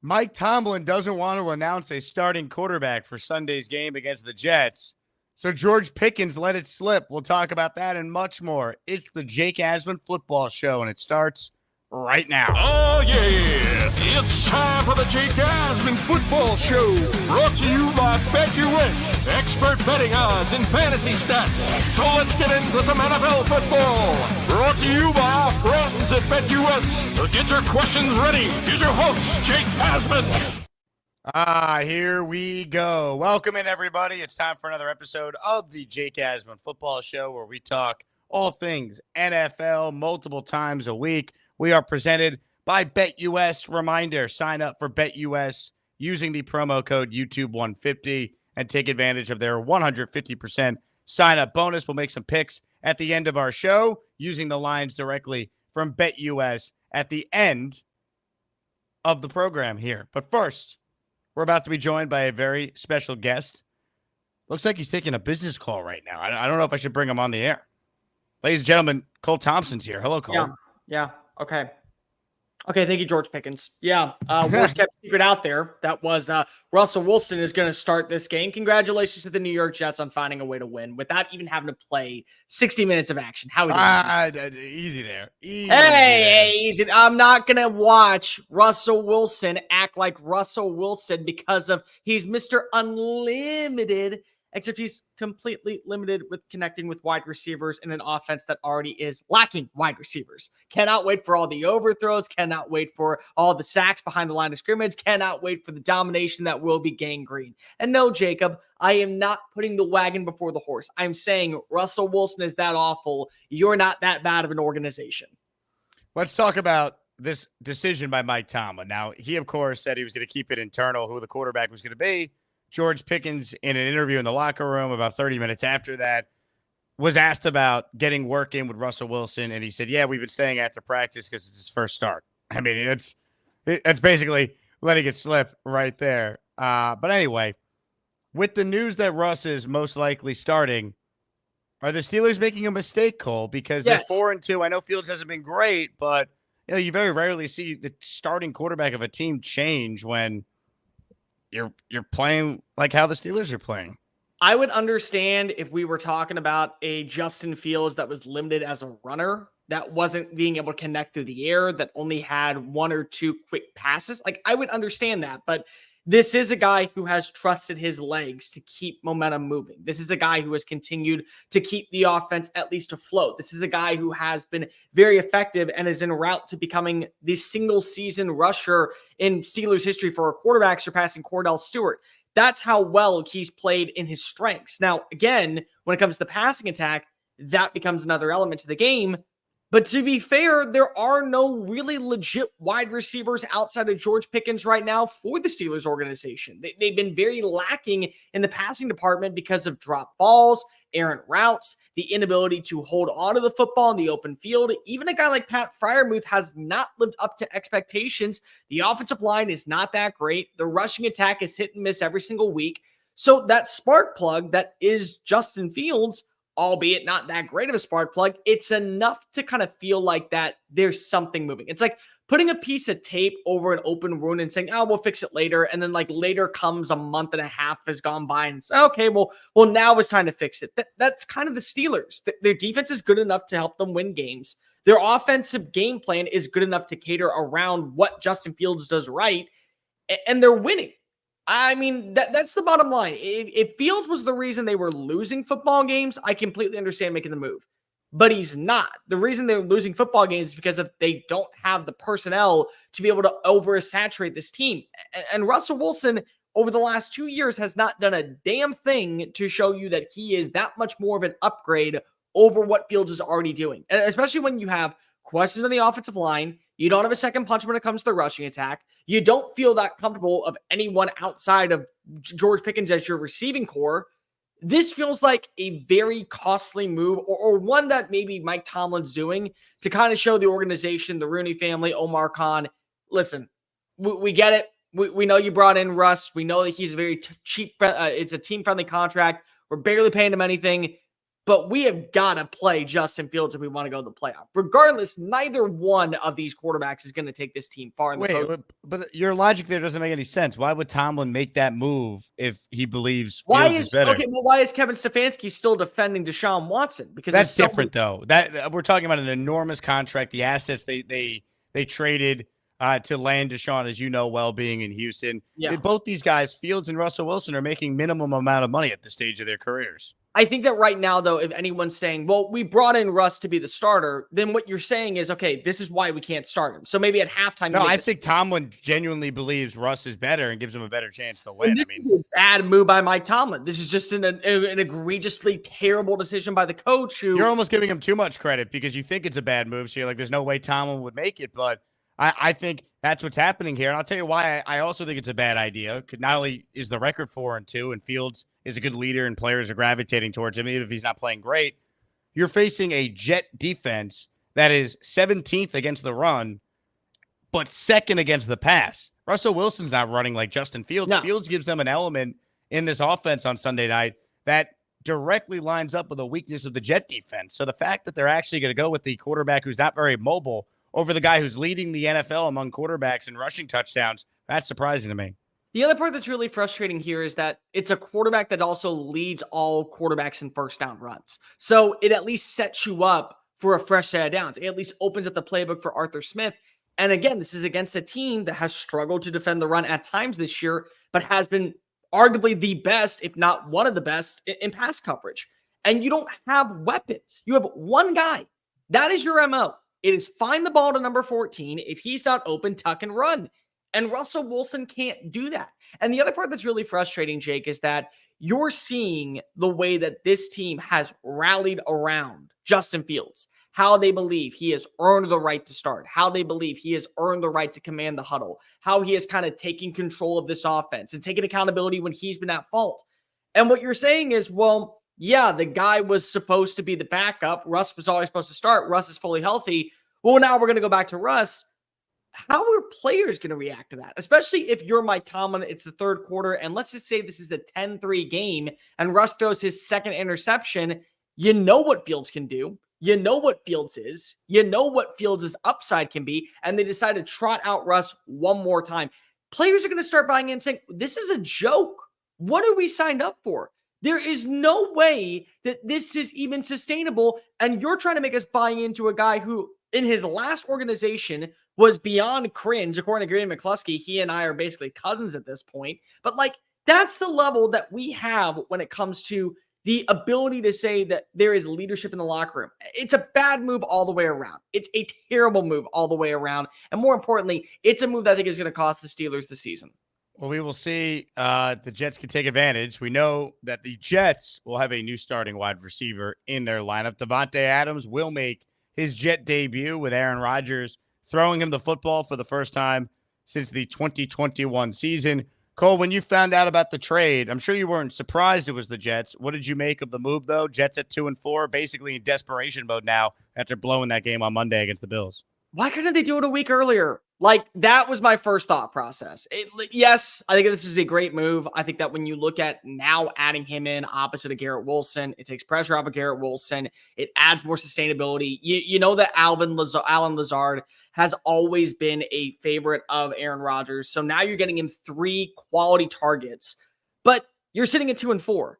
Mike Tomlin doesn't want to announce a starting quarterback for Sunday's game against the Jets. So George Pickens let it slip. We'll talk about that and much more. It's the Jake Asman Football Show, and it starts right now. Oh, yeah. It's time for the Jake Asman Football Show. Brought to you by BetUS. Expert betting odds and fantasy stats. So let's get into some NFL football. Brought to you by our friends at BetUS. So get your questions ready. Here's your host, Jake Asman. Here we go. Welcome in, everybody. It's time for another episode of the Jake Asman Football Show, where we talk all things NFL multiple times a week. We are presented by BetUS. Reminder, sign up for BetUS using the promo code YouTube150 and take advantage of their 150% sign-up bonus. We'll make some picks at the end of our show using the lines directly from BetUS at the end of the program here. But first, we're about to be joined by a very special guest. Looks like he's taking a business call right now. I don't know if I should bring him on the air. Ladies and gentlemen, Cole Thompson's here. Hello, Cole. Yeah. Okay. Thank you, George Pickens. Yeah. Worst kept secret out there. That was Russell Wilson is going to start this game. Congratulations to the New York Jets on finding a way to win without even having to play 60 minutes of action. How easy there. Easy. I'm not going to watch Russell Wilson act like Russell Wilson because of he's Mr. Unlimited. Except he's completely limited with connecting with wide receivers in an offense that already is lacking wide receivers. Cannot wait for all the overthrows. Cannot wait for all the sacks behind the line of scrimmage. Cannot wait for the domination that will be gangrene. And no, Jacob, I am not putting the wagon before the horse. I'm saying Russell Wilson is that awful. You're not that bad of an organization. Let's talk about this decision by Mike Tomlin. Now, he, of course, said he was going to keep it internal, who the quarterback was going to be. George Pickens, in an interview in the locker room about 30 minutes after that, was asked about getting work in with Russell Wilson, and he said, yeah, we've been staying after practice because it's his first start. I mean, it's basically letting it slip right there. But anyway, with the news that Russ is most likely starting, are the Steelers making a mistake, Cole? Because they're 4-2. I know Fields hasn't been great, but you very rarely see the starting quarterback of a team change when you're playing like how the Steelers are playing. I would understand if we were talking about a Justin Fields that was limited as a runner, that wasn't being able to connect through the air, that only had one or two quick passes. Like, I would understand that, but this is a guy who has trusted his legs to keep momentum moving. This is a guy who has continued to keep the offense at least afloat. This is a guy who has been very effective and is en route to becoming the single season rusher in Steelers history for a quarterback, surpassing Cordell Stewart. That's how well he's played in his strengths. Now, again, when it comes to the passing attack, that becomes another element to the game. But to be fair, there are no really legit wide receivers outside of George Pickens right now for the Steelers organization. They've been very lacking in the passing department because of drop balls, errant routes, the inability to hold onto the football in the open field. Even a guy like Pat Freiermuth has not lived up to expectations. The offensive line is not that great. The rushing attack is hit and miss every single week. So that spark plug that is Justin Fields, albeit not that great of a spark plug, it's enough to kind of feel like that there's something moving. It's like putting a piece of tape over an open wound and saying, oh, we'll fix it later. And then like later comes a month and a half has gone by and say, okay, well, now it's time to fix it. That's kind of the Steelers. Their defense is good enough to help them win games. Their offensive game plan is good enough to cater around what Justin Fields does right. And they're winning. I mean, that's the bottom line. If Fields was the reason they were losing football games, I completely understand making the move. But he's not. The reason they're losing football games is because they don't have the personnel to be able to oversaturate this team. And Russell Wilson, over the last 2 years, has not done a damn thing to show you that he is that much more of an upgrade over what Fields is already doing. And especially when you have questions on the offensive line, you don't have a second punch when it comes to the rushing attack. You don't feel that comfortable of anyone outside of George Pickens as your receiving core. This feels like a very costly move or one that maybe Mike Tomlin's doing to kind of show the organization, the Rooney family, Omar Khan, listen, we get it. We know you brought in Russ. We know that he's a very cheap, it's a team-friendly contract. We're barely paying him anything. but we have got to play Justin Fields if we want to go to the playoff. Regardless, neither one of these quarterbacks is going to take this team far in the Wait, post. but your logic there doesn't make any sense. Why would Tomlin make that move if he believes Fields is better? Why is Kevin Stefanski still defending Deshaun Watson? Because that's different, though. That we're talking about an enormous contract, the assets they traded to land Deshaun, as you know well, being in Houston. Yeah. Both these guys, Fields and Russell Wilson, are making minimum amount of money at this stage of their careers. I think that right now, though, if anyone's saying, well, we brought in Russ to be the starter, then what you're saying is, okay, this is why we can't start him. So maybe at halftime. No, I think Tomlin genuinely believes Russ is better and gives him a better chance to win. This is a bad move by Mike Tomlin. This is just an egregiously terrible decision by the coach. You're almost giving him too much credit because you think it's a bad move. So you're like, there's no way Tomlin would make it. But I think that's what's happening here. And I'll tell you why I also think it's a bad idea. Because not only is the record 4-2 and Fields is a good leader and players are gravitating towards him, even if he's not playing great, you're facing a Jet defense that is 17th against the run, but second against the pass. Russell Wilson's not running like Justin Fields. No. Fields gives them an element in this offense on Sunday night that directly lines up with the weakness of the Jet defense. So the fact that they're actually going to go with the quarterback who's not very mobile over the guy who's leading the NFL among quarterbacks in rushing touchdowns, that's surprising to me. The other part that's really frustrating here is that it's a quarterback that also leads all quarterbacks in first down runs. So it at least sets you up for a fresh set of downs. It at least opens up the playbook for Arthur Smith. And again, this is against a team that has struggled to defend the run at times this year, but has been arguably the best, if not one of the best, in pass coverage. And you don't have weapons. You have one guy. That is your MO. It is find the ball to number 14. If he's not open, tuck and run. And Russell Wilson can't do that. And the other part that's really frustrating, Jake, is that you're seeing the way that this team has rallied around Justin Fields, how they believe he has earned the right to start, how they believe he has earned the right to command the huddle, how he is kind of taking control of this offense and taking accountability when he's been at fault. And what you're saying is, well, yeah, the guy was supposed to be the backup. Russ was always supposed to start. Russ is fully healthy. Well, now we're going to go back to Russ. How are players going to react to that? Especially if you're Mike Tomlin, it's the third quarter, and let's just say this is a 10-3 game, and Russ throws his second interception. You know what Fields can do. You know what Fields is. You know what Fields' upside can be, and they decide to trot out Russ one more time. Players are going to start buying in saying, this is a joke. What are we signed up for? There is no way that this is even sustainable, and you're trying to make us buy into a guy who, in his last organization, was beyond cringe. According to Graham McCluskey, he and I are basically cousins at this point. But that's the level that we have when it comes to the ability to say that there is leadership in the locker room. It's a bad move all the way around. It's a terrible move all the way around. And more importantly, it's a move that I think is going to cost the Steelers the season. Well, we will see. The Jets can take advantage. We know that the Jets will have a new starting wide receiver in their lineup. Davante Adams will make his Jet debut with Aaron Rodgers throwing him the football for the first time since the 2021 season. Cole, when you found out about the trade, I'm sure you weren't surprised it was the Jets. What did you make of the move, though? Jets at 2-4, basically in desperation mode now after blowing that game on Monday against the Bills. Why couldn't they do it a week earlier? That was my first thought process. Yes, I think this is a great move. I think that when you look at now adding him in opposite of Garrett Wilson, it takes pressure off of Garrett Wilson. It adds more sustainability. You know that Allen Lazard has always been a favorite of Aaron Rodgers. So now you're getting him 3 quality targets, but you're sitting at 2-4.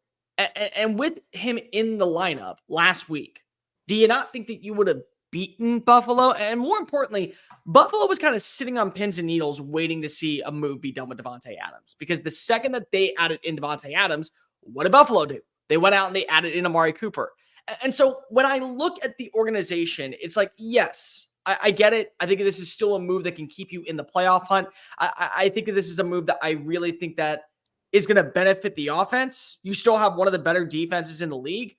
And with him in the lineup last week, do you not think that you would have beaten Buffalo? And more importantly, Buffalo was kind of sitting on pins and needles waiting to see a move be done with Davante Adams, because the second that they added in Davante Adams, what did Buffalo do? They went out and they added in Amari Cooper. And so when I look at the organization, it's like, yes, I get it. I think this is still a move that can keep you in the playoff hunt. I think that this is a move that I really think that is going to benefit the offense. You still have one of the better defenses in the league.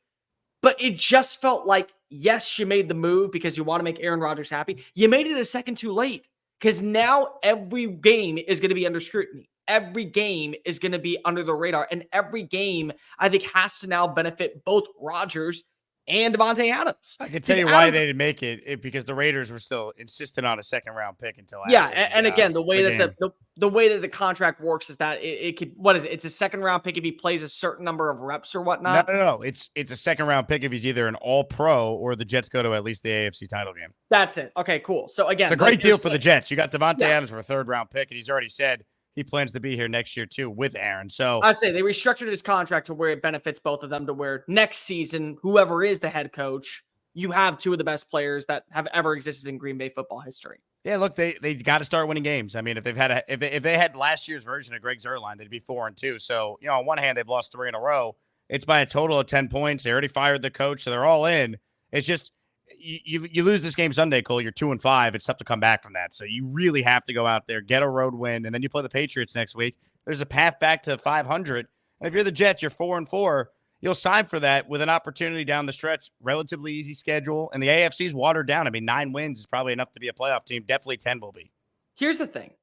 But it just felt like, yes, you made the move because you want to make Aaron Rodgers happy. You made it a second too late, because now every game is going to be under scrutiny. Every game is going to be under the radar. And every game, I think, has to now benefit both Rodgers and Davante Adams. I can tell you why they didn't make it because the Raiders were still insistent on a second-round pick until after and again, the way that game. the way that the contract works is that it could, what is it? It's a second-round pick if he plays a certain number of reps or whatnot. No. It's a second-round pick if he's either an All-Pro or the Jets go to at least the AFC title game. That's it. Okay, cool. So again, it's a great deal for the Jets. You got Davante Adams for a third-round pick, and he's already said he plans to be here next year too with Aaron. So I say they restructured his contract to where it benefits both of them, to where next season, whoever is the head coach, you have two of the best players that have ever existed in Green Bay football history. Yeah, look, they got to start winning games. I mean, if they had last year's version of Greg Zuerlein, they'd be 4-2. So, on one hand, they've lost 3 in a row. It's by a total of 10 points. They already fired the coach, so they're all in. It's just you lose this game Sunday, Cole. You're 2-5. It's tough to come back from that. So you really have to go out there, get a road win, and then you play the Patriots next week. There's a path back to 500. And if you're the Jets, you're 4-4. You'll sign for that with an opportunity down the stretch. Relatively easy schedule. And the AFC's watered down. I mean, 9 wins is probably enough to be a playoff team. Definitely 10 will be. Here's the thing.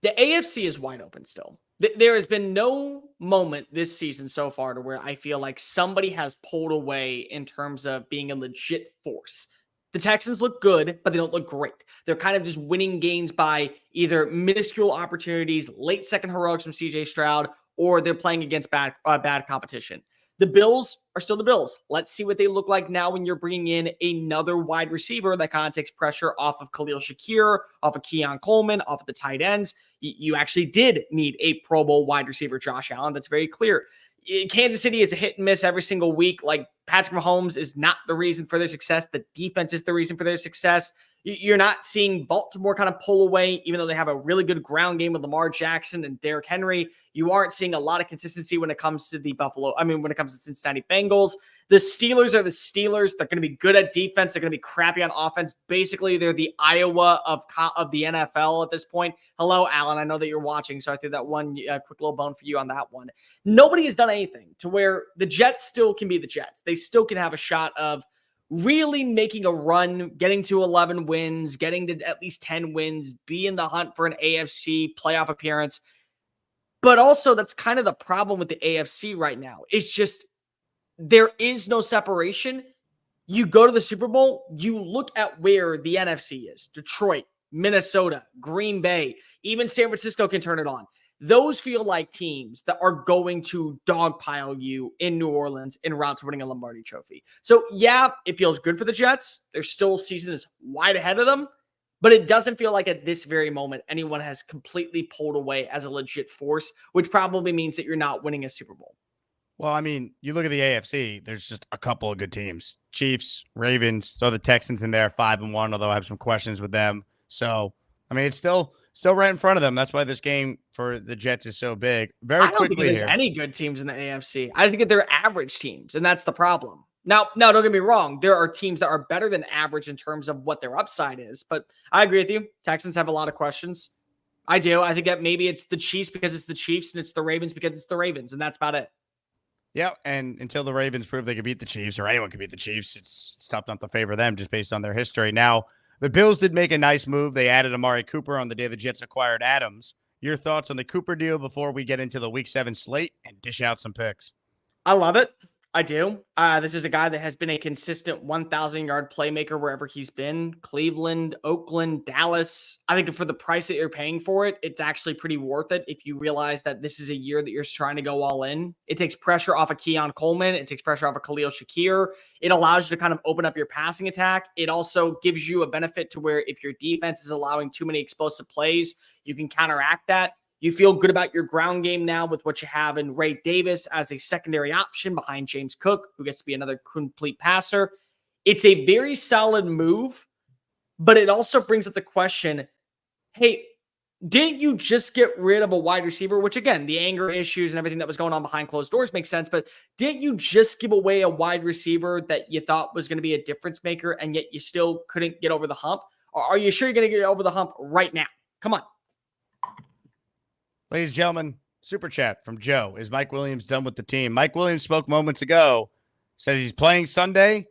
The AFC is wide open still. There has been no moment this season so far to where I feel like somebody has pulled away in terms of being a legit force. The Texans look good, but they don't look great. They're kind of just winning games by either minuscule opportunities, late second heroics from CJ Stroud, or they're playing against bad competition. The Bills are still the Bills. Let's see what they look like now when you're bringing in another wide receiver that kind of takes pressure off of Khalil Shakir, off of Keon Coleman, off of the tight ends. You actually did need a Pro Bowl wide receiver, Josh Allen. That's very clear. Kansas City is a hit and miss every single week. Like, Patrick Mahomes is not the reason for their success. The defense is the reason for their success. You're not seeing Baltimore kind of pull away, even though they have a really good ground game with Lamar Jackson and Derrick Henry. You aren't seeing a lot of consistency when it comes to when it comes to Cincinnati Bengals. The Steelers are the Steelers. They're going to be good at defense. They're going to be crappy on offense. Basically, they're the Iowa of the NFL at this point. Hello, Alan. I know that you're watching, so I threw that one quick little bone for you on that one. Nobody has done anything to where the Jets still can be the Jets. They still can have a shot of really making a run, getting to 11 wins, getting to at least 10 wins, be in the hunt for an AFC playoff appearance. But also, that's kind of the problem with the AFC right now. It's just there is no separation. You go to the Super Bowl, you look at where the NFC is. Detroit, Minnesota, Green Bay, even San Francisco can turn it on. Those feel like teams that are going to dogpile you in New Orleans en route to winning a Lombardi trophy. So, yeah, it feels good for the Jets. Their season is wide ahead of them, but it doesn't feel like at this very moment anyone has completely pulled away as a legit force, which probably means that you're not winning a Super Bowl. Well, I mean, you look at the AFC, there's just a couple of good teams. Chiefs, Ravens, throw the Texans in there, 5-1, although I have some questions with them. So, I mean, it's still right in front of them. That's why this game for the Jets is so big. I don't think there's any good teams in the AFC. I think they're average teams, and that's the problem. Now, don't get me wrong. There are teams that are better than average in terms of what their upside is, but I agree with you. Texans have a lot of questions. I do. I think that maybe it's the Chiefs because it's the Chiefs, and it's the Ravens because it's the Ravens, and that's about it. Yeah, and until the Ravens prove they can beat the Chiefs, or anyone can beat the Chiefs, it's tough not to favor them just based on their history. Now, the Bills did make a nice move. They added Amari Cooper on the day the Jets acquired Adams. Your thoughts on the Cooper deal before we get into the Week 7 slate and dish out some picks? I love it. I do. This is a guy that has been a consistent 1,000-yard playmaker wherever he's been. Cleveland, Oakland, Dallas. I think for the price that you're paying for it, it's actually pretty worth it if you realize that this is a year that you're trying to go all in. It takes pressure off of Keon Coleman. It takes pressure off of Khalil Shakir. It allows you to kind of open up your passing attack. It also gives you a benefit to where if your defense is allowing too many explosive plays, you can counteract that. You feel good about your ground game now with what you have in Ray Davis as a secondary option behind James Cook, who gets to be another complete passer. It's a very solid move, but it also brings up the question, hey, didn't you just get rid of a wide receiver? Which, again, the anger issues and everything that was going on behind closed doors makes sense, but didn't you just give away a wide receiver that you thought was going to be a difference maker, and yet you still couldn't get over the hump? Or are you sure you're going to get over the hump right now? Come on. Ladies and gentlemen, super chat from Joe. Is Mike Williams done with the team? Mike Williams spoke moments ago, says he's playing Sunday,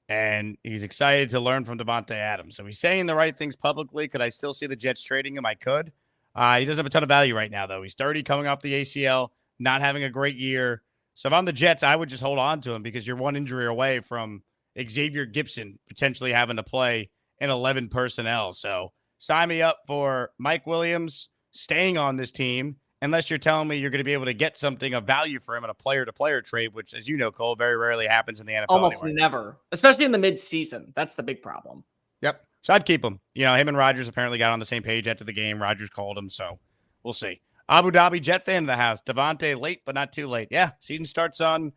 and he's excited to learn from Davante Adams. So he's saying the right things publicly. Could I still see the Jets trading him? I could. He doesn't have a ton of value right now, though. He's 30, coming off the ACL, not having a great year. So if I'm the Jets, I would just hold on to him because you're one injury away from Xavier Gibson potentially having to play in 11 personnel. So sign me up for Mike Williams staying on this team, unless you're telling me you're going to be able to get something of value for him in a player-to-player trade, which, as you know, Cole, very rarely happens in the NFL Almost anyway. never, especially in the mid-season. That's the big problem. Yep. So I'd keep him. Him and Rodgers apparently got on the same page after the game. Rodgers called him, so we'll see. Abu Dhabi Jet fan in the house. Davante late, but not too late. Yeah, season starts on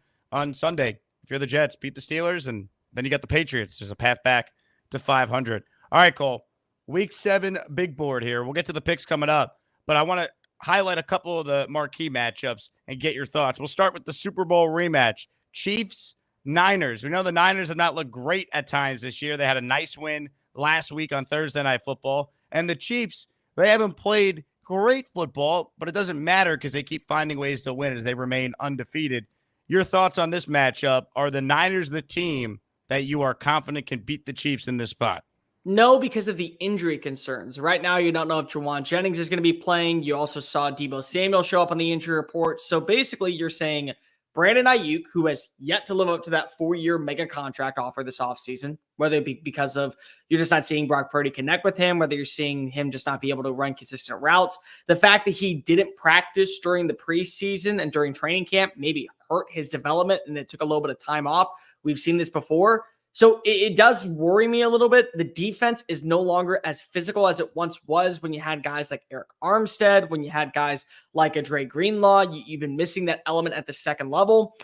Sunday. If you're the Jets, beat the Steelers, and then you got the Patriots. There's a path back to 500. All right, Cole. Week 7 big board here. We'll get to the picks coming up, but I want to highlight a couple of the marquee matchups and get your thoughts. We'll start with the Super Bowl rematch. Chiefs, Niners. We know the Niners have not looked great at times this year. They had a nice win last week on Thursday Night Football. And the Chiefs, they haven't played great football, but it doesn't matter because they keep finding ways to win as they remain undefeated. Your thoughts on this matchup? Are the Niners the team that you are confident can beat the Chiefs in this spot? No, because of the injury concerns. Right now, you don't know if Jawan Jennings is going to be playing. You also saw Deebo Samuel show up on the injury report. So basically, you're saying Brandon Ayuk, who has yet to live up to that 4-year mega contract offer this offseason, whether it be because of you're just not seeing Brock Purdy connect with him, whether you're seeing him just not be able to run consistent routes. The fact that he didn't practice during the preseason and during training camp maybe hurt his development, and it took a little bit of time off. We've seen this before. So it does worry me a little bit. The defense is no longer as physical as it once was when you had guys like Eric Armstead, when you had guys like a Dre Greenlaw. You've been missing that element at the second level.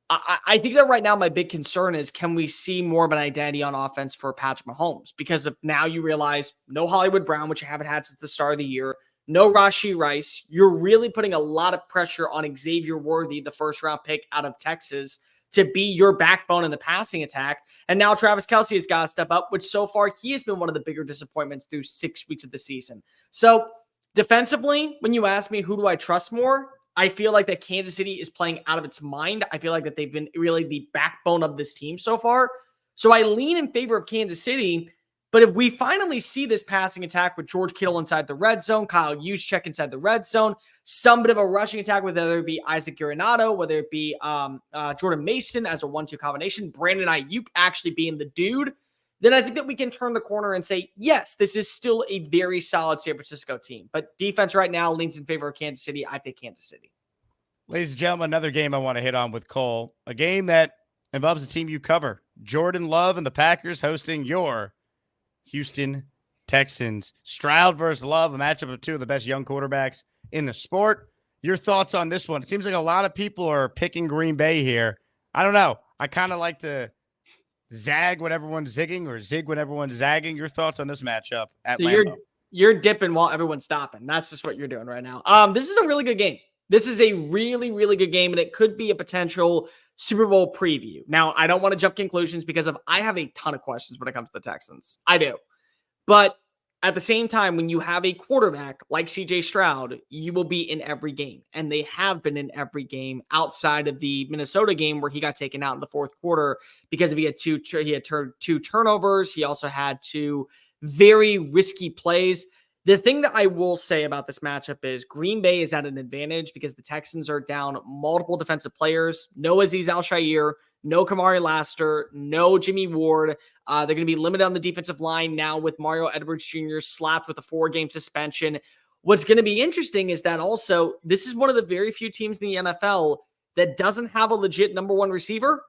I think that right now my big concern is, can we see more of an identity on offense for Patrick Mahomes? Because of now you realize no Hollywood Brown, which you haven't had since the start of the year, no Rashee Rice. You're really putting a lot of pressure on Xavier Worthy, the first-round pick out of Texas, to be your backbone in the passing attack. And now Travis Kelce has got to step up, which so far he has been one of the bigger disappointments through 6 weeks of the season. So defensively, when you ask me who do I trust more, I feel like that Kansas City is playing out of its mind. I feel like that they've been really the backbone of this team so far. So I lean in favor of Kansas City. But if we finally see this passing attack with George Kittle inside the red zone, Kyle Juszczyk inside the red zone, some bit of a rushing attack, whether it be Isaac Arenado, whether it be Jordan Mason as a 1-2 combination, Brandon Ayuk actually being the dude, then I think that we can turn the corner and say, yes, this is still a very solid San Francisco team. But defense right now leans in favor of Kansas City. I take Kansas City. Ladies and gentlemen, another game I want to hit on with Cole, a game that involves a team you cover. Jordan Love and the Packers hosting your Houston Texans. Stroud versus Love, a matchup of two of the best young quarterbacks in the sport. Your thoughts on this one? It seems like a lot of people are picking Green Bay here. I don't know. I kind of like to zag when everyone's zigging or zig when everyone's zagging. Your thoughts on this matchup at Lambeau? You're dipping while everyone's stopping. That's just what you're doing right now. This is a really good game. This is a really, really good game, and it could be a potential Super Bowl preview. Now, I don't want to jump conclusions because I have a ton of questions when it comes to the Texans. I do. But at the same time, when you have a quarterback like CJ Stroud, you will be in every game. And they have been in every game outside of the Minnesota game where he got taken out in the fourth quarter because he had two turnovers. He also had 2 very risky plays. The thing that I will say about this matchup is Green Bay is at an advantage because the Texans are down multiple defensive players. No Aziz Al-Shaair, no Kamari Laster, no Jimmy Ward. They're going to be limited on the defensive line now with Mario Edwards Jr. slapped with a 4-game suspension. What's going to be interesting is that also this is one of the very few teams in the NFL that doesn't have a legit number 1 receiver.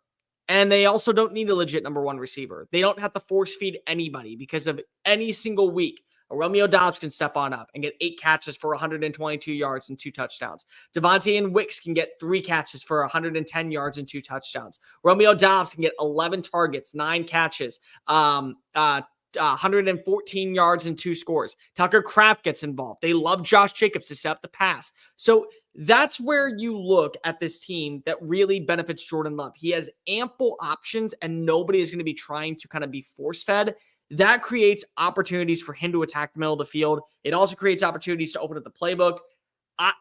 And they also don't need a legit number 1 receiver. They don't have to force feed anybody because of any single week. Romeo Doubs can step on up and get 8 catches for 122 yards and 2 touchdowns. Davante and Wicks can get 3 catches for 110 yards and 2 touchdowns. Romeo Doubs can get 11 targets, 9 catches, 114 yards and 2 scores. Tucker Kraft gets involved. They love Josh Jacobs to set up the pass. So that's where you look at this team that really benefits Jordan Love. He has ample options and nobody is going to be trying to kind of be force-fed. That creates opportunities for him to attack the middle of the field. It also creates opportunities to open up the playbook. I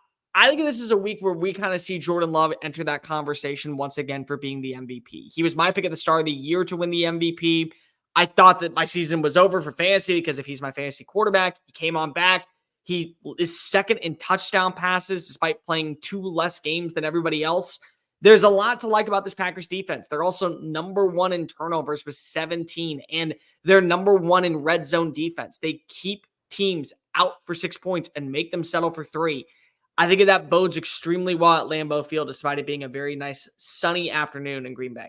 think this is a week where we kind of see Jordan Love enter that conversation once again for being the MVP. He was my pick at the start of the year to win the MVP. I thought that my season was over for fantasy because if he's my fantasy quarterback, he came on back. He is second in touchdown passes despite playing 2 less games than everybody else. There's a lot to like about this Packers defense. They're also number 1 in turnovers with 17, and they're number 1 in red zone defense. They keep teams out for 6 points and make them settle for 3. I think that bodes extremely well at Lambeau Field, despite it being a very nice sunny afternoon in Green Bay.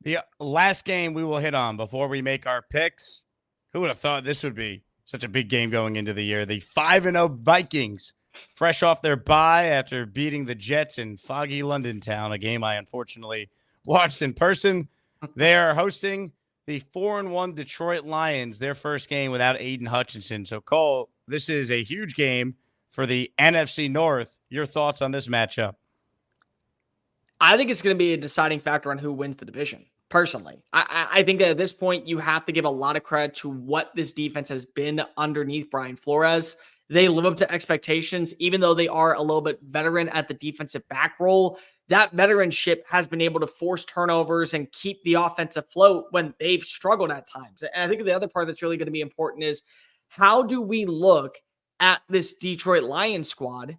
The last game we will hit on before we make our picks. Who would have thought this would be such a big game going into the year? The 5-0 Vikings, fresh off their bye after beating the Jets in foggy London town, a game I unfortunately watched in person. They are hosting the 4-1 Detroit Lions, their first game without Aiden Hutchinson. So, Cole, this is a huge game for the NFC North. Your thoughts on this matchup? I think it's going to be a deciding factor on who wins the division. Personally, I think that at this point, you have to give a lot of credit to what this defense has been underneath Brian Flores. They live up to expectations, even though they are a little bit veteran at the defensive back role. That veteranship has been able to force turnovers and keep the offense afloat when they've struggled at times. And I think the other part that's really going to be important is, how do we look at this Detroit Lions squad,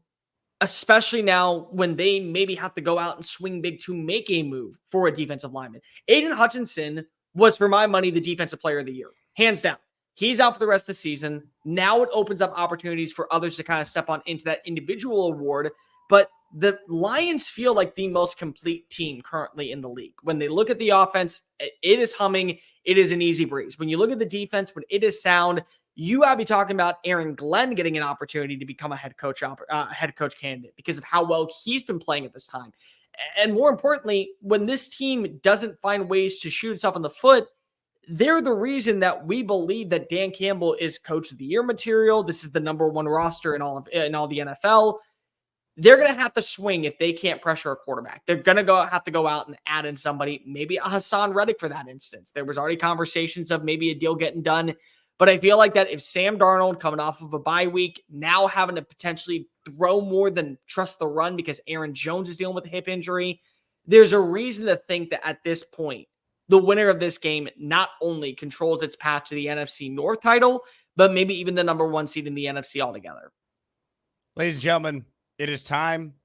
especially now when they maybe have to go out and swing big to make a move for a defensive lineman? Aiden Hutchinson was, for my money, the defensive player of the year, hands down. He's out for the rest of the season. Now it opens up opportunities for others to kind of step on into that individual award. But the Lions feel like the most complete team currently in the league. When they look at the offense, it is humming. It is an easy breeze. When you look at the defense, when it is sound, you gotta be talking about Aaron Glenn getting an opportunity to become a head coach candidate because of how well he's been playing at this time. And more importantly, when this team doesn't find ways to shoot itself in the foot, they're the reason that we believe that Dan Campbell is coach of the year material. This is the number 1 roster in all the NFL. They're going to have to swing if they can't pressure a quarterback. They're going to have to go out and add in somebody, maybe a Hassan Reddick for that instance. There was already conversations of maybe a deal getting done. But I feel like that if Sam Darnold, coming off of a bye week, now having to potentially throw more than trust the run because Aaron Jones is dealing with a hip injury, there's a reason to think that at this point, the winner of this game not only controls its path to the NFC North title, but maybe even the number 1 seed in the NFC altogether. Ladies and gentlemen, it is time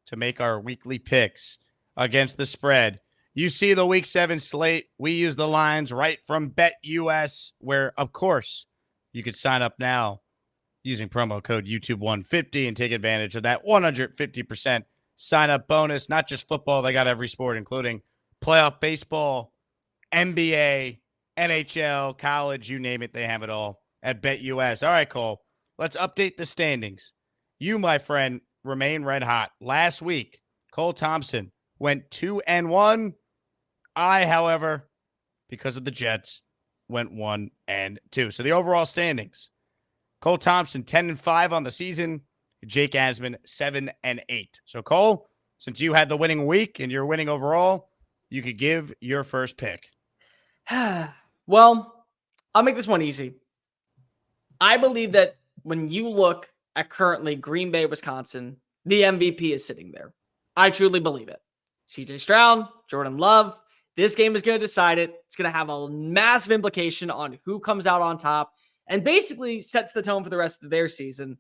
to make our weekly picks against the spread. You see the Week 7 slate. We use the lines right from BetUS, where, of course, you could sign up now using promo code YouTube150 and take advantage of that 150% sign-up bonus. Not just football. They got every sport, including playoff baseball, NBA, NHL, college, you name it. They have it all at BetUS. All right, Cole, let's update the standings. You, my friend, remain red hot. Last week, Cole Thompson went 2-1. I, however, because of the Jets, went 1-2. So the overall standings: Cole Thompson 10-5 on the season. Jake Asman 7-8. So Cole, since you had the winning week and you're winning overall, you could give your first pick. Well, I'll make this one easy. I believe that when you look at currently Green Bay, Wisconsin, the MVP is sitting there. I truly believe it. CJ Stroud, Jordan Love. This game is going to decide it. It's going to have a massive implication on who comes out on top and basically sets the tone for the rest of their season.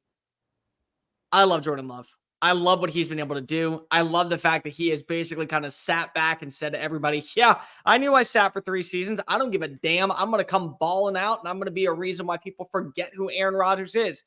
I love Jordan Love. I love what he's been able to do. I love the fact that he has basically kind of sat back and said to everybody, yeah, I knew I sat for 3 seasons. I don't give a damn. I'm going to come balling out, and I'm going to be a reason why people forget who Aaron Rodgers is.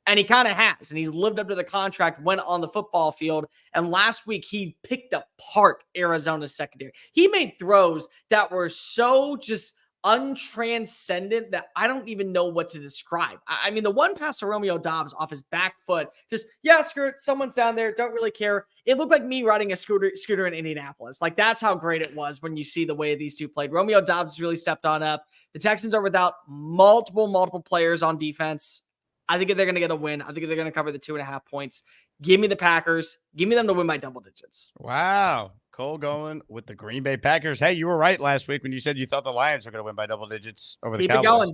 And he kind of has, and he's lived up to the contract, went on the football field. And last week, he picked apart Arizona's secondary. He made throws that were so just untranscendent that I don't even know what to describe. I mean, the one pass to Romeo Doubs off his back foot, just, yeah, screw it, someone's down there, don't really care. It looked like me riding a scooter in Indianapolis. Like, that's how great it was when you see the way these two played. Romeo Doubs really stepped on up. The Texans are without multiple players on defense. I think they're going to get a win. I think they're going to cover the 2.5 points. Give me the Packers. Give me them to win by double digits. Wow. Cole going with the Green Bay Packers. Hey, you were right last week when you said you thought the Lions were going to win by double digits over the Cowboys.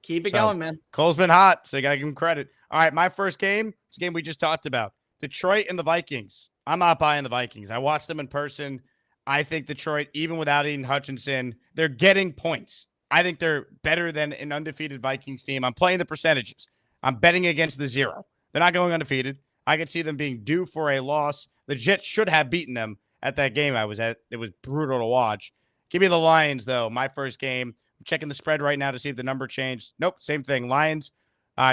Keep it going, man. Cole's been hot, so you got to give him credit. All right, my first game, it's a game we just talked about. Detroit and the Vikings. I'm not buying the Vikings. I watched them in person. I think Detroit, even without Aiden Hutchinson, they're getting points. I think they're better than an undefeated Vikings team. I'm playing the percentages. I'm betting against the 0. They're not going undefeated. I could see them being due for a loss. The Jets should have beaten them, at that game I was at. It was brutal to watch. Give me the Lions, though. My first game. I'm checking the spread right now to see if the number changed. Nope, same thing. Lions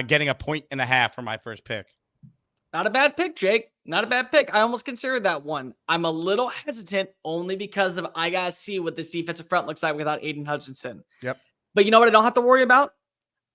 getting 1.5 for my first pick. Not a bad pick, Jake. Not a bad pick. I almost considered that one. I'm a little hesitant only because of I got to see what this defensive front looks like without Aiden Hutchinson. Yep. But you know what I don't have to worry about?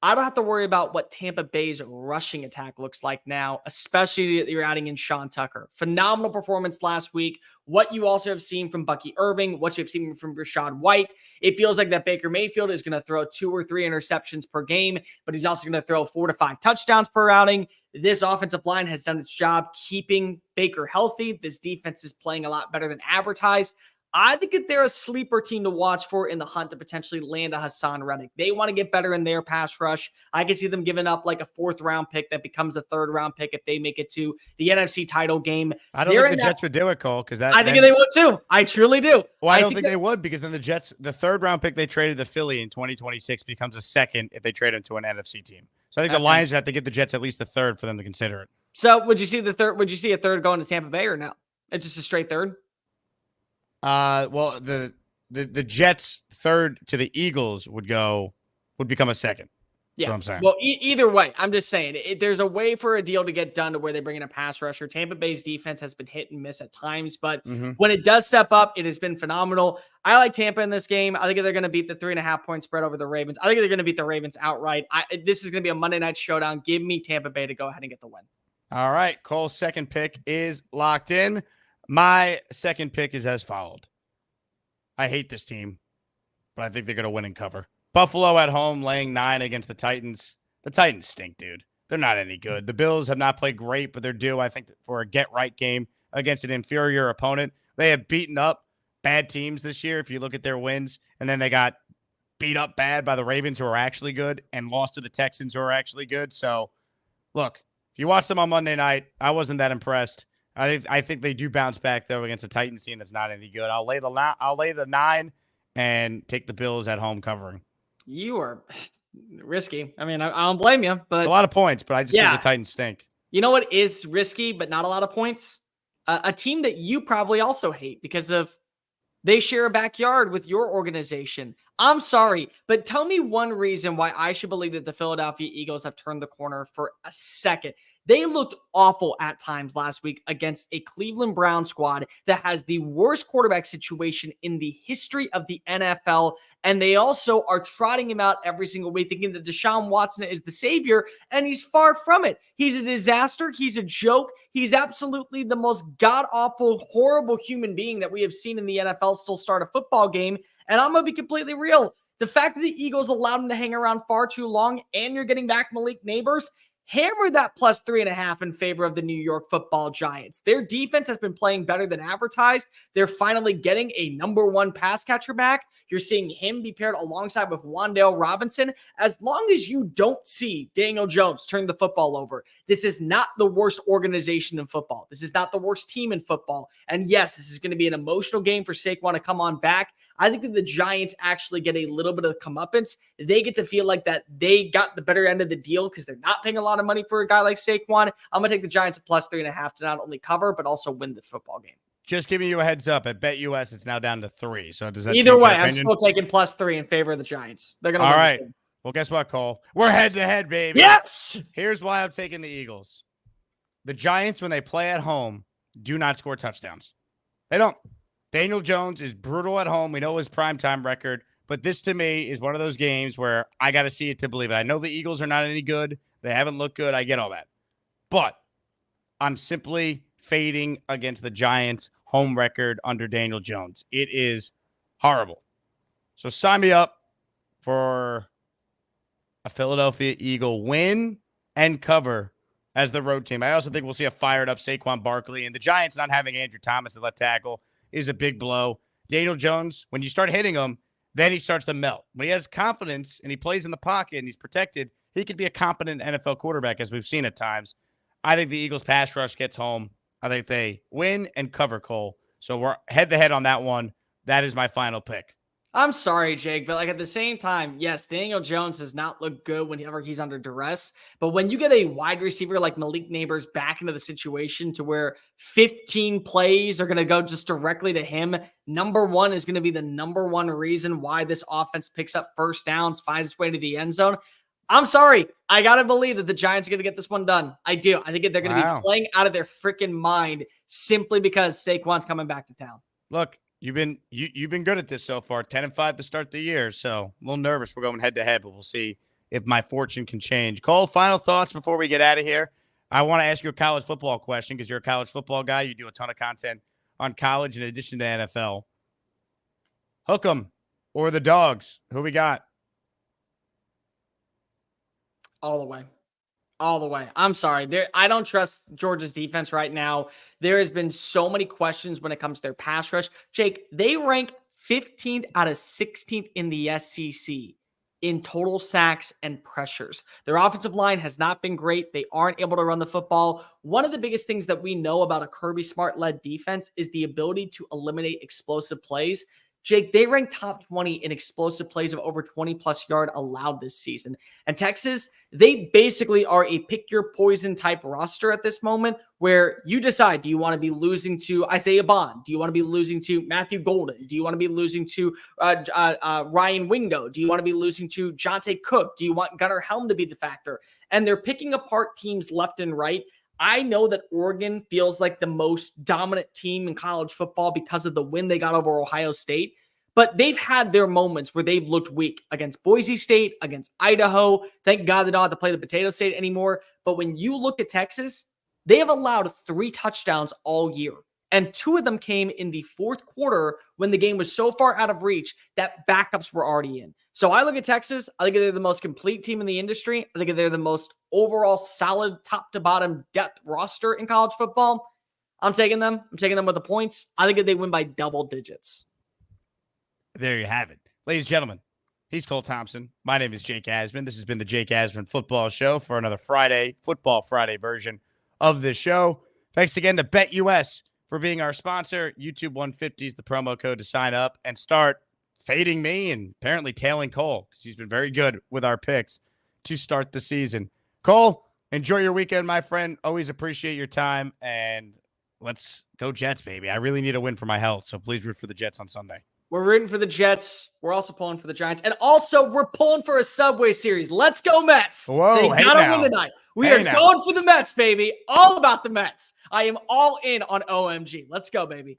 I don't have to worry about what Tampa Bay's rushing attack looks like now, especially that you're adding in Sean Tucker. Phenomenal performance last week. What you also have seen from Bucky Irving, what you've seen from Rashad White, it feels like that Baker Mayfield is going to throw 2 or 3 interceptions per game, but he's also going to throw 4 to 5 touchdowns per outing. This offensive line has done its job keeping Baker healthy. This defense is playing a lot better than advertised. I think that they're a sleeper team to watch for in the hunt to potentially land a Hassan Reddick. They want to get better in their pass rush. I can see them giving up like a 4th round pick that becomes a 3rd round pick if they make it to the NFC title game. I don't think the Jets would do it, Cole, because I think they would too. I truly do. Well, I don't think they would, because then the Jets, the 3rd round pick they traded to Philly in 2026 becomes a 2nd if they trade him to an NFC team. So I think the Lions have to give the Jets at least a 3rd for them to consider it. So would you see the 3rd? Would you see a 3rd going to Tampa Bay or no? It's just a straight 3rd. Well, the Jets 3rd to the Eagles would become a 2nd. Yeah, That's what I'm saying. Well, either way, I'm just saying there's a way for a deal to get done to where they bring in a pass rusher. Tampa Bay's defense has been hit and miss at times, but when it does step up, it has been phenomenal. I like Tampa in this game. I think they're going to beat the 3.5 point spread over the Ravens. I think they're going to beat the Ravens outright. This is going to be a Monday night showdown. Give me Tampa Bay to go ahead and get the win. All right, Cole's second pick is locked in. My second pick is as followed. I hate this team, but I think they're going to win and cover. Buffalo at home laying 9 against the Titans. The Titans stink, dude. They're not any good. The Bills have not played great, but they're due, I think, for a get-right game against an inferior opponent. They have beaten up bad teams this year if you look at their wins, and then they got beat up bad by the Ravens, who are actually good, and lost to the Texans, who are actually good. So, look, if you watch them on Monday night, I wasn't that impressed. I think they do bounce back, though, against a Titans team that's not any good. I'll lay the 9 and take the Bills at home covering. You are risky. I mean, I don't blame you, but it's a lot of points, but I just think the Titans stink. You know what is risky, but not a lot of points? A team that you probably also hate because of they share a backyard with your organization. I'm sorry, but tell me one reason why I should believe that the Philadelphia Eagles have turned the corner for a second. They looked awful at times last week against a Cleveland Browns squad that has the worst quarterback situation in the history of the NFL. And they also are trotting him out every single week, thinking that Deshaun Watson is the savior, and he's far from it. He's a disaster. He's a joke. He's absolutely the most god-awful, horrible human being that we have seen in the NFL still start a football game. And I'm going to be completely real. The fact that the Eagles allowed him to hang around far too long, and you're getting back Malik Neighbors, hammer that plus 3.5 in favor of the New York Football Giants. Their defense has been playing better than advertised. They're finally getting a number 1 pass catcher back. You're seeing him be paired alongside with Wan'Dale Robinson. As long as you don't see Daniel Jones turn the football over, this is not the worst organization in football. This is not the worst team in football. And yes, this is going to be an emotional game for Saquon to come on back. I think that the Giants actually get a little bit of comeuppance. They get to feel like that they got the better end of the deal because they're not paying a lot of money for a guy like Saquon. I'm going to take the Giants at plus 3.5 to not only cover, but also win the football game. Just giving you a heads up. At BetUS, it's now down to 3. So does that either way, I'm still taking plus 3 in favor of the Giants. They're going to win. All right. Well, guess what, Cole? We're head to head, baby. Yes. Here's why I'm taking the Eagles. The Giants, when they play at home, do not score touchdowns. They don't. Daniel Jones is brutal at home. We know his primetime record, but this to me is one of those games where I got to see it to believe it. I know the Eagles are not any good. They haven't looked good. I get all that. But I'm simply fading against the Giants' home record under Daniel Jones. It is horrible. So sign me up for a Philadelphia Eagle win and cover as the road team. I also think we'll see a fired up Saquon Barkley, and the Giants not having Andrew Thomas at left tackle is a big blow. Daniel Jones, when you start hitting him, then he starts to melt. When he has confidence and he plays in the pocket and he's protected, he could be a competent NFL quarterback, as we've seen at times. I think the Eagles pass rush gets home. I think they win and cover, Cole. So we're head-to-head on that one. That is my final pick. I'm sorry, Jake, but like at the same time, yes, Daniel Jones does not look good whenever he's under duress. But when you get a wide receiver like Malik Neighbors back into the situation to where 15 plays are going to go just directly to him, number one is going to be the number one reason why this offense picks up first downs, finds its way to the end zone. I'm sorry. I got to believe that the Giants are going to get this one done. I do. I think they're going to be playing out of their freaking mind simply because Saquon's coming back to town. Look, you've been good at this so far. 10-5 to start the year, so a little nervous. We're going head to head, but we'll see if my fortune can change. Cole, final thoughts before we get out of here. I want to ask you a college football question because you're a college football guy. You do a ton of content on college in addition to NFL. Hook 'em or the dogs? Who we got? All the way. All the way. I'm sorry. I don't trust Georgia's defense right now. There has been so many questions when it comes to their pass rush. Jake, they rank 15th out of 16th in the SEC in total sacks and pressures. Their offensive line has not been great. They aren't able to run the football. One of the biggest things that we know about a Kirby Smart-led defense is the ability to eliminate explosive plays. Jake, they rank top 20 in explosive plays of over 20-plus yard allowed this season. And Texas, they basically are a pick-your-poison type roster at this moment where you decide, do you want to be losing to Isaiah Bond? Do you want to be losing to Matthew Golden? Do you want to be losing to Ryan Wingo? Do you want to be losing to Jonte Cook? Do you want Gunnar Helm to be the factor? And they're picking apart teams left and right. I know that Oregon feels like the most dominant team in college football because of the win they got over Ohio State, but they've had their moments where they've looked weak against Boise State, against Idaho. Thank God they don't have to play the Potato State anymore. But when you look at Texas, they have allowed 3 touchdowns all year, and 2 of them came in the fourth quarter when the game was so far out of reach that backups were already in. So I look at Texas. I think they're the most complete team in the industry. I think they're the most overall solid top to bottom depth roster in college football. I'm taking them. I'm taking them with the points. I think that they win by double digits. There you have it. Ladies and gentlemen, he's Cole Thompson. My name is Jake Asman. This has been the Jake Asman Football Show for another Football Friday version of this show. Thanks again to BetUS for being our sponsor. YouTube 150 is the promo code to sign up and start fading me and apparently tailing Cole because he's been very good with our picks to start the season. Cole, enjoy your weekend, my friend. Always appreciate your time, and let's go Jets, baby. I really need a win for my health, so please root for the Jets on Sunday. We're rooting for the Jets. We're also pulling for the Giants. And also, we're pulling for a Subway Series. Let's go, Mets. Whoa, they gotta win tonight. We are going for the Mets, baby. All about the Mets. I am all in on OMG. Let's go, baby.